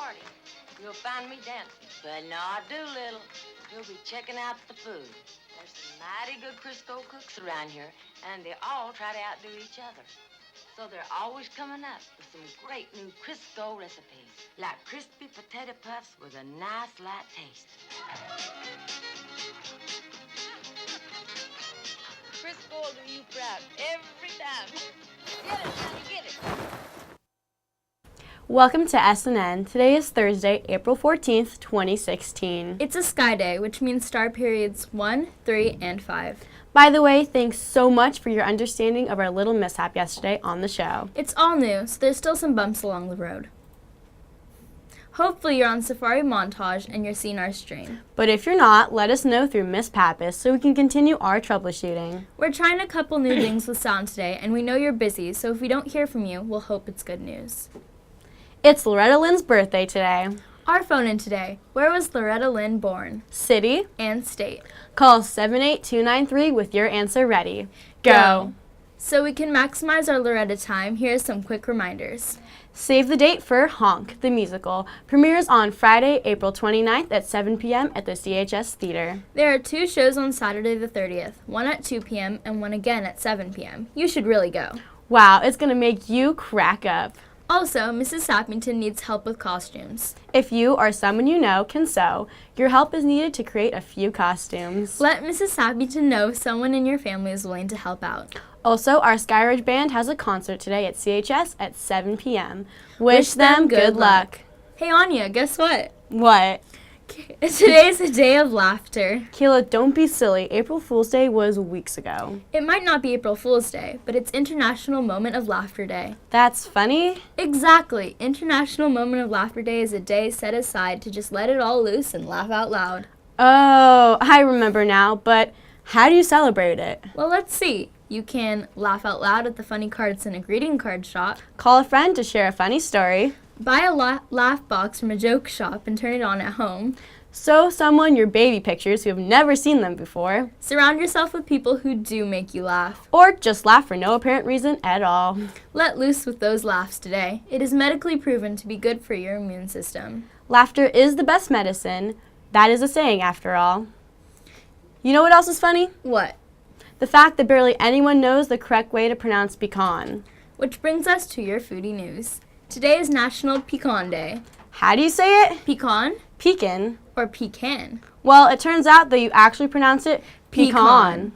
party. You'll find me dancing, but not Doolittle. He'll be checking out the food. There's some mighty good Crisco cooks around here, and they all try to outdo each other. So they're always coming up with some great new Crisco recipes, like crispy potato puffs with a nice light taste. Crisco will do you proud every time. Get it, honey, get it. Welcome to S.N.N. Today is Thursday, April 14th, 2016. It's a sky day, which means star periods 1, 3, and 5. By the way, thanks so much for your understanding of our little mishap yesterday on the show. It's all new, so there's still some bumps along the road. Hopefully you're on Safari Montage and you're seeing our stream. But if you're not, let us know through Miss Pappas so we can continue our troubleshooting. We're trying a couple new things with sound today, and we know you're busy, so if we don't hear from you, we'll hope it's good news. It's Loretta Lynn's birthday today. Our phone in today. Where was Loretta Lynn born? City And state. Call 78293 with your answer ready. Go! So we can maximize our Loretta time, here are some quick reminders. Save the date for Honk, the musical. Premieres on Friday, April 29th at 7 p.m. at the CHS Theater. There are 2 shows on Saturday the 30th, one at 2 p.m. and one again at 7 p.m. You should really go. Wow, it's going to make you crack up. Also, Mrs. Sappington needs help with costumes. If you or someone you know can sew, your help is needed to create a few costumes. Let Mrs. Sappington know if someone in your family is willing to help out. Also, our Skyridge band has a concert today at CHS at 7 p.m. Wish them good luck. Hey Anya, guess what? What? Today is a day of laughter. Kayla, don't be silly. April Fool's Day was weeks ago. It might not be April Fool's Day, but it's International Moment of Laughter Day. That's funny? Exactly. International Moment of Laughter Day is a day set aside to just let it all loose and laugh out loud. Oh, I remember now, but how do you celebrate it? Well, let's see. You can laugh out loud at the funny cards in a greeting card shop. Call a friend to share a funny story. Buy a laugh box from a joke shop and turn it on at home. Show someone your baby pictures who have never seen them before. Surround yourself with people who do make you laugh. Or just laugh for no apparent reason at all. Let loose with those laughs today. It is medically proven to be good for your immune system. Laughter is the best medicine. That is a saying, after all. You know what else is funny? What? The fact that barely anyone knows the correct way to pronounce pecan. Which brings us to your foodie news. Today is National Pecan Day. How do you say it? Pecan? Pecan. Or pecan? Well, it turns out that you actually pronounce it Pecan.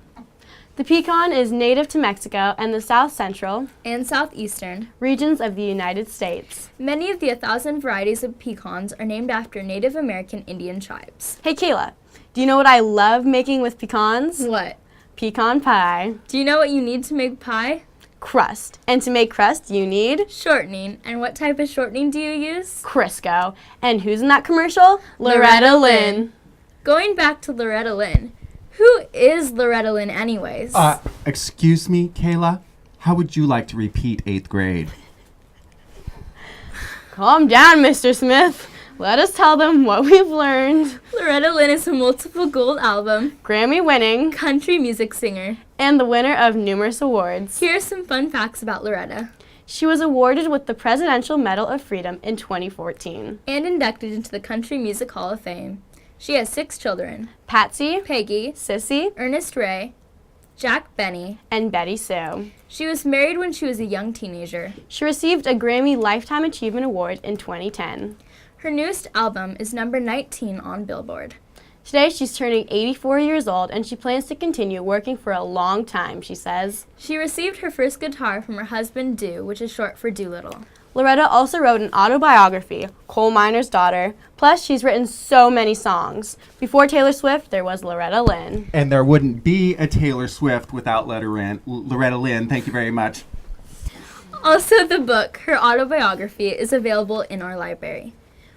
The pecan is native to Mexico and the south central And southeastern regions of the United States. Many of the 1,000 varieties of pecans are named after Native American Indian tribes. Hey, Kayla, do you know what I love making with pecans? What? Pecan pie. Do you know what you need to make pie? Crust. And to make crust, you need Shortening. And what type of shortening do you use? Crisco. And who's in that commercial? Loretta Lynn. Going back to Loretta Lynn. Who is Loretta Lynn anyways? Excuse me, Kayla? How would you like to repeat 8th grade? Calm down, Mr. Smith. Let us tell them what we've learned. Loretta Lynn is a multiple gold album, Grammy-winning, country music singer. and the winner of numerous awards. Here are some fun facts about Loretta. She was awarded with the Presidential Medal of Freedom in 2014. And inducted into the Country Music Hall of Fame. She has 6 children. Patsy, Peggy, Sissy, Ernest Ray, Jack Benny. and Betty Sue. She was married when she was a young teenager. She received a Grammy Lifetime Achievement Award in 2010. Her newest album is number 19 on Billboard. Today she's turning 84 years old and she plans to continue working for a long time, she says. She received her first guitar from her husband, Do, which is short for Doolittle. Loretta also wrote an autobiography, Coal Miner's Daughter. Plus, she's written so many songs. Before Taylor Swift, there was Loretta Lynn. And there wouldn't be a Taylor Swift without Loretta Lynn. Thank you very much. Also, the book, her autobiography, is available in our library.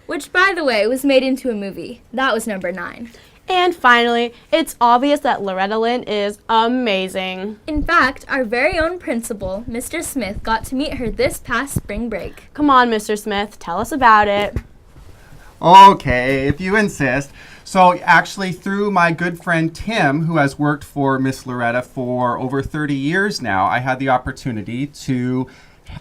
Which, by the way, was made into a movie. That was number 9. And finally, it's obvious that Loretta Lynn is amazing. In fact, our very own principal, Mr. Smith, got to meet her this past spring break. Come on, Mr. Smith, tell us about it. Okay, if you insist. So actually, through my good friend Tim, who has worked for Miss Loretta for over 30 years now, I had the opportunity to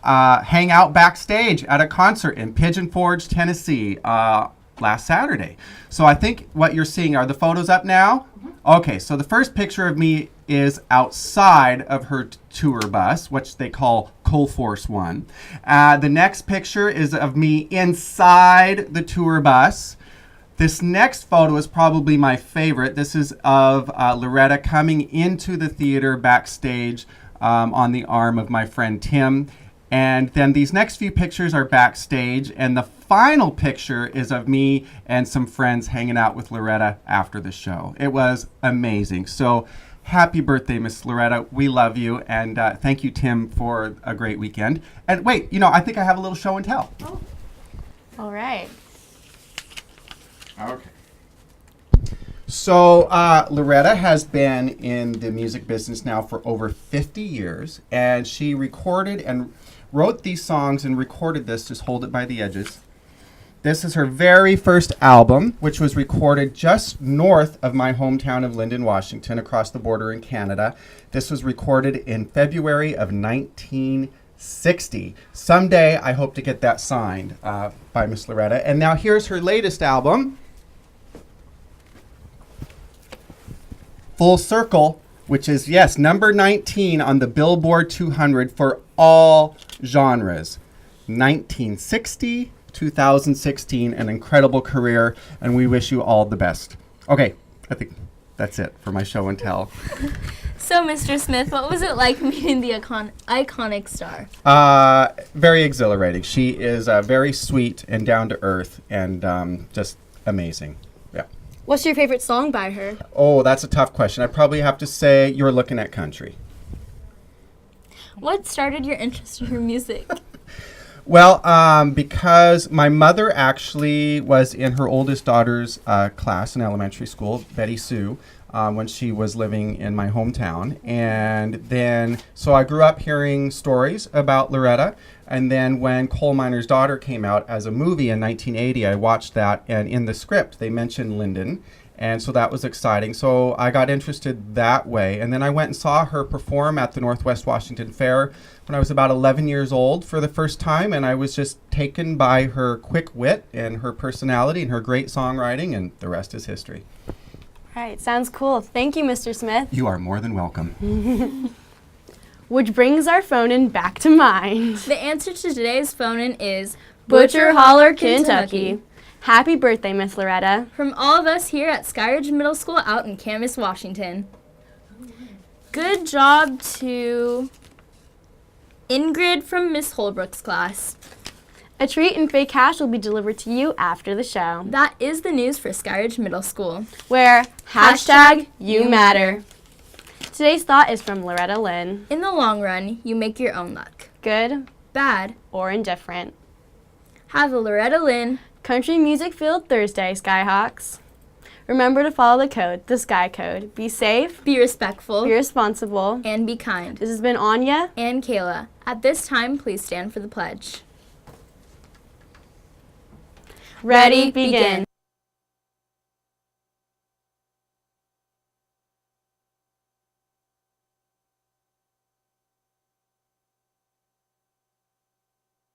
hang out backstage at a concert in Pigeon Forge, Tennessee last Saturday. So I think what you're seeing, are the photos up now? Okay, so the first picture of me is outside of her tour bus, which they call Coal Force One. The next picture is of me inside the tour bus. This next photo is probably my favorite. This is of Loretta coming into the theater backstage on the arm of my friend Tim. And then these next few pictures are backstage, and the final picture is of me and some friends hanging out with Loretta after the show. It was amazing. So happy birthday, Miss Loretta. We love you, and thank you, Tim, for a great weekend. And wait, I think I have a little show and tell. Oh. All right. Okay. So Loretta has been in the music business now for over 50 years, and she recorded and wrote these songs and recorded this. Just hold it by the edges. This is her very first album, which was recorded just north of my hometown of Lyndon, Washington, across the border in Canada. This was recorded in February of 1960. Someday, I hope to get that signed by Miss Loretta. And now here's her latest album, Full Circle, which is, yes, number 19 on the Billboard 200 for all genres. 1960, 2016, an incredible career, and we wish you all the best. Okay, I think that's it for my show and tell. So, Mr. Smith, what was it like meeting the iconic star? Very exhilarating. She is very sweet and down to earth and just amazing. Yeah. What's your favorite song by her? Oh, that's a tough question. I probably have to say You're Looking at Country. What started your interest in her music? Well, because my mother actually was in her oldest daughter's class in elementary school, Betty Sue, when she was living in my hometown. And then, so I grew up hearing stories about Loretta. And then when Coal Miner's Daughter came out as a movie in 1980, I watched that. And in the script, they mentioned Lyndon. And so that was exciting. So I got interested that way. And then I went and saw her perform at the Northwest Washington Fair when I was about 11 years old for the first time. And I was just taken by her quick wit and her personality and her great songwriting. And the rest is history. All right, sounds cool. Thank you, Mr. Smith. You are more than welcome. Which brings our phone-in back to mind. The answer to today's phone-in is Butcher Holler, Kentucky. Happy birthday, Miss Loretta. From all of us here at Skyridge Middle School out in Camas, Washington. Good job to Ingrid from Miss Holbrook's class. A treat and fake cash will be delivered to you after the show. That is the news for Skyridge Middle School. Where hashtag you matter. Today's thought is from Loretta Lynn. In the long run, you make your own luck. Good, Bad, or indifferent. have a Loretta Lynn. Country Music Field Thursday, Skyhawks. Remember to follow the code, the Sky Code. Be safe, Be respectful, be responsible. and be kind. This has been Anya. And Kayla. At this time, please stand for the pledge. Ready, begin.